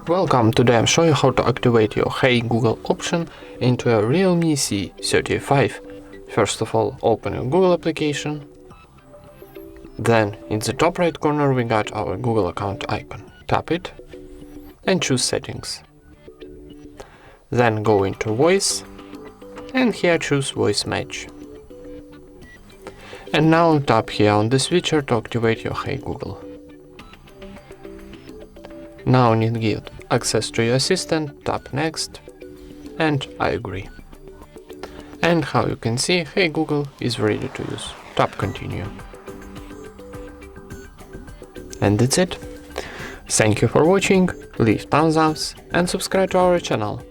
Welcome, today I'm showing you how to activate your Hey Google option into a REALME C35. First of all, open your Google application. Then in the top right corner we got our Google account icon. Tap it and choose settings. Then go into voice and here choose voice match. And now tap here on the switcher to activate your Hey Google. Now need to give access to your assistant, tap next, and I agree. And how you can see, Hey Google is ready to use. Tap continue. And that's it. Thank you for watching, leave thumbs up and subscribe to our channel.